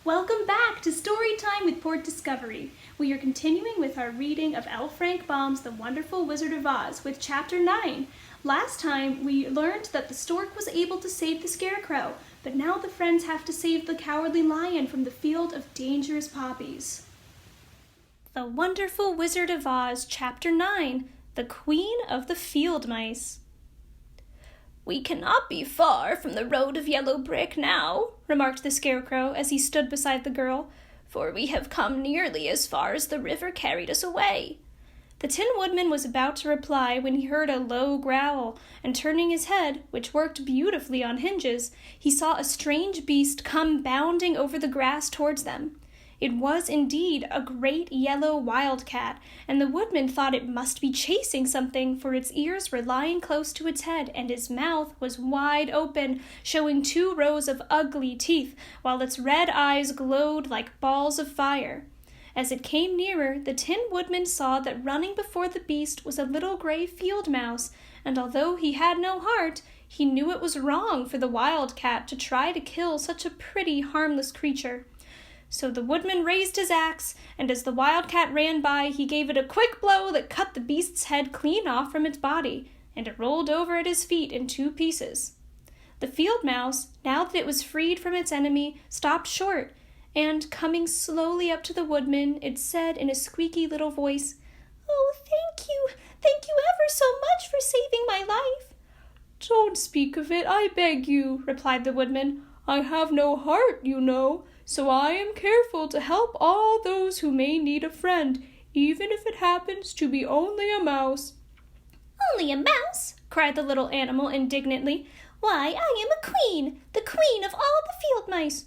Welcome back to Storytime with Port Discovery. We are continuing with our reading of L. Frank Baum's The Wonderful Wizard of Oz with Chapter 9. Last time we learned that the stork was able to save the scarecrow, but now the friends have to save the cowardly lion from the field of dangerous poppies. The Wonderful Wizard of Oz, Chapter 9, The Queen of the Field Mice. "We cannot be far from the road of yellow brick now," remarked the Scarecrow as he stood beside the girl, "for we have come nearly as far as the river carried us away." The Tin Woodman was about to reply when he heard a low growl, and turning his head, which worked beautifully on hinges, he saw a strange beast come bounding over the grass towards them. It was indeed a great yellow wildcat, and the woodman thought it must be chasing something, for its ears were lying close to its head, and its mouth was wide open, showing 2 rows of ugly teeth, while its red eyes glowed like balls of fire. As it came nearer, the Tin Woodman saw that running before the beast was a little gray field mouse, and although he had no heart, he knew it was wrong for the wildcat to try to kill such a pretty, harmless creature. So the woodman raised his axe, and as the wildcat ran by, he gave it a quick blow that cut the beast's head clean off from its body, and it rolled over at his feet in 2 pieces. The field mouse, now that it was freed from its enemy, stopped short, and, coming slowly up to the woodman, it said in a squeaky little voice, "Oh, thank you ever so much for saving my life." "Don't speak of it, I beg you," replied the woodman. "I have no heart, you know, so I am careful to help all those who may need a friend, even if it happens to be only a mouse." "Only a mouse?" cried the little animal indignantly. "Why, I am a queen, the queen of all the field mice."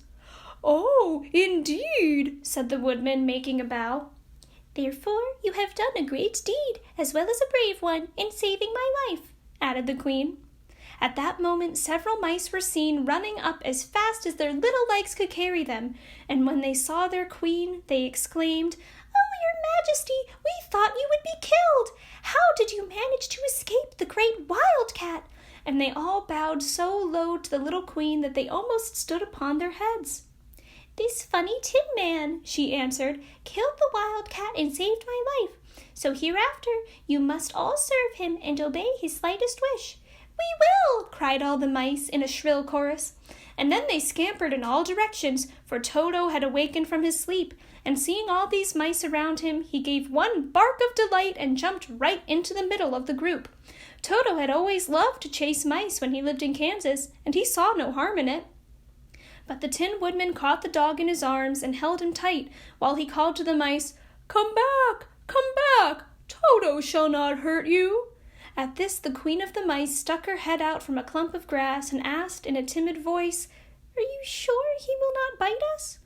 "Oh, indeed," said the woodman, making a bow. "Therefore you have done a great deed, as well as a brave one, in saving my life," added the queen. At that moment several mice were seen running up as fast as their little legs could carry them, and when they saw their queen, they exclaimed, "Oh, your Majesty, we thought you would be killed! How did you manage to escape the great wildcat?" And they all bowed so low to the little queen that they almost stood upon their heads. "This funny Tin Man," she answered, "killed the wildcat and saved my life. So hereafter you must all serve him and obey his slightest wish." "We will!" cried all the mice in a shrill chorus. And then they scampered in all directions, for Toto had awakened from his sleep, and seeing all these mice around him, he gave one bark of delight and jumped right into the middle of the group. Toto had always loved to chase mice when he lived in Kansas, and he saw no harm in it. But the Tin Woodman caught the dog in his arms and held him tight, while he called to the mice, Come back! Toto shall not hurt you." At this the Queen of the Mice stuck her head out from a clump of grass and asked in a timid voice, "Are you sure he will not bite us?"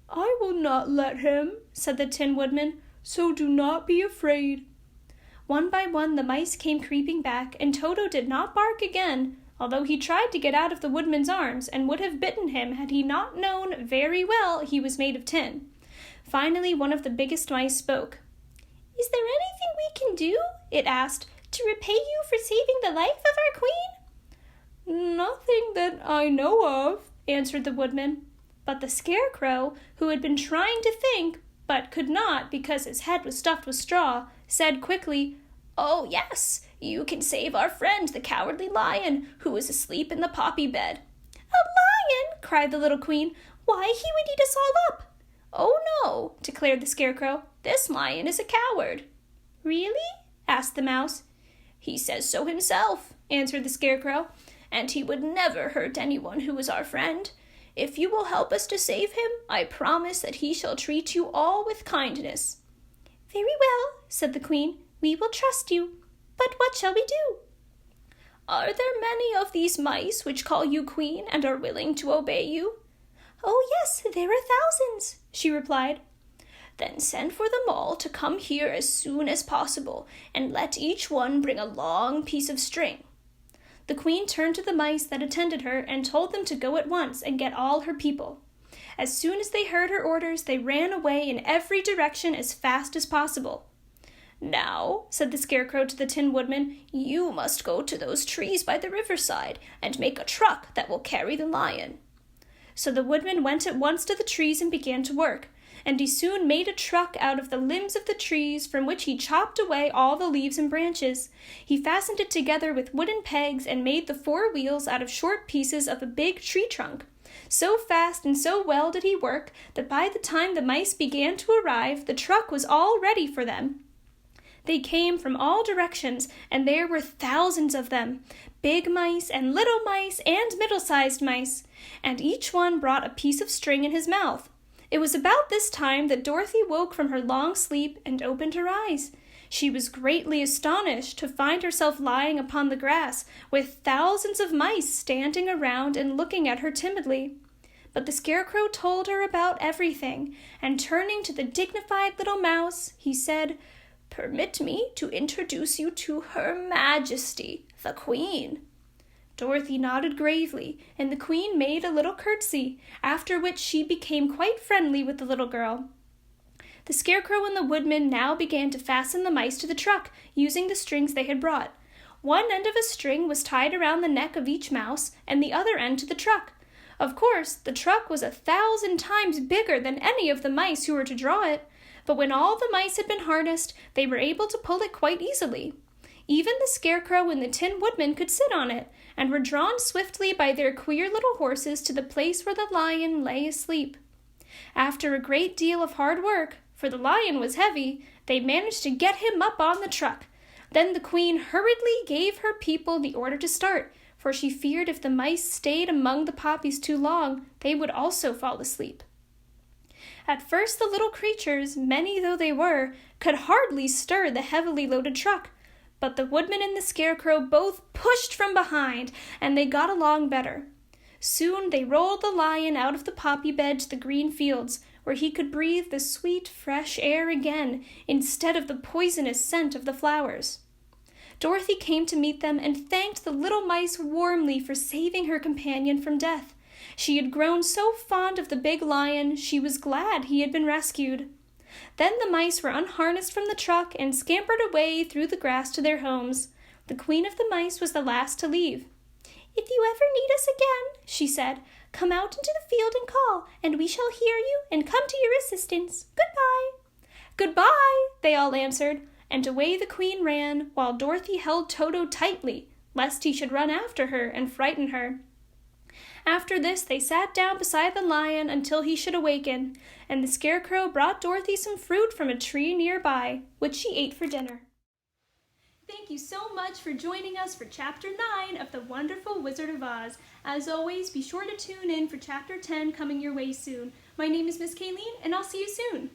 "I will not let him," said the Tin Woodman, "so do not be afraid." One by one the mice came creeping back, and Toto did not bark again, although he tried to get out of the woodman's arms and would have bitten him had he not known very well he was made of tin. Finally one of the biggest mice spoke. "Is there anything we can do?" it asked, "to repay you for saving the life of our queen?" "Nothing that I know of," answered the woodman. But the Scarecrow, who had been trying to think, but could not because his head was stuffed with straw, said quickly, "Oh, yes, you can save our friend, the cowardly lion, who is asleep in the poppy bed." "A lion!" cried the little queen. "Why, he would eat us all up." "Oh, no," declared the Scarecrow. "This lion is a coward." "Really?" asked the mouse. "He says so himself," answered the Scarecrow, "and he would never hurt anyone who is our friend. If you will help us to save him, I promise that he shall treat you all with kindness." "Very well," said the queen. "We will trust you. But what shall we do?" "Are there many of these mice which call you queen and are willing to obey you?" "Oh, yes, there are thousands," she replied. "Then send for them all to come here as soon as possible, and let each one bring a long piece of string." The queen turned to the mice that attended her and told them to go at once and get all her people. As soon as they heard her orders, they ran away in every direction as fast as possible. "Now," said the Scarecrow to the Tin Woodman, "you must go to those trees by the riverside and make a truck that will carry the lion." So the woodman went at once to the trees and began to work, and he soon made a truck out of the limbs of the trees, from which he chopped away all the leaves and branches. He fastened it together with wooden pegs and made the 4 wheels out of short pieces of a big tree trunk. So fast and so well did he work that by the time the mice began to arrive, the truck was all ready for them. They came from all directions, and there were thousands of them, big mice and little mice and middle-sized mice, and each one brought a piece of string in his mouth. It was about this time that Dorothy woke from her long sleep and opened her eyes. She was greatly astonished to find herself lying upon the grass, with thousands of mice standing around and looking at her timidly. But the Scarecrow told her about everything, and turning to the dignified little mouse, he said, "Permit me to introduce you to Her Majesty, the Queen." Dorothy nodded gravely, and the Queen made a little curtsy, after which she became quite friendly with the little girl. The Scarecrow and the Woodman now began to fasten the mice to the truck, using the strings they had brought. One end of a string was tied around the neck of each mouse, and the other end to the truck. Of course, the truck was 1,000 times bigger than any of the mice who were to draw it, but when all the mice had been harnessed, they were able to pull it quite easily. Even the Scarecrow and the Tin Woodman could sit on it, and were drawn swiftly by their queer little horses to the place where the lion lay asleep. After a great deal of hard work, for the lion was heavy, they managed to get him up on the truck. Then the Queen hurriedly gave her people the order to start, for she feared if the mice stayed among the poppies too long, they would also fall asleep. At first the little creatures, many though they were, could hardly stir the heavily loaded truck, but the Woodman and the Scarecrow both pushed from behind, and they got along better. Soon they rolled the lion out of the poppy bed to the green fields, where he could breathe the sweet, fresh air again, instead of the poisonous scent of the flowers. Dorothy came to meet them and thanked the little mice warmly for saving her companion from death. She had grown so fond of the big lion, she was glad he had been rescued. Then the mice were unharnessed from the truck and scampered away through the grass to their homes. The Queen of the Mice was the last to leave. "If you ever need us again," she said, "come out into the field and call, and we shall hear you and come to your assistance. Goodbye." "Goodbye," they all answered, and away the Queen ran, while Dorothy held Toto tightly, lest he should run after her and frighten her. After this, they sat down beside the lion until he should awaken, and the Scarecrow brought Dorothy some fruit from a tree nearby, which she ate for dinner. Thank you so much for joining us for Chapter 9 of The Wonderful Wizard of Oz. As always, be sure to tune in for Chapter 10 coming your way soon. My name is Miss Cailin, and I'll see you soon.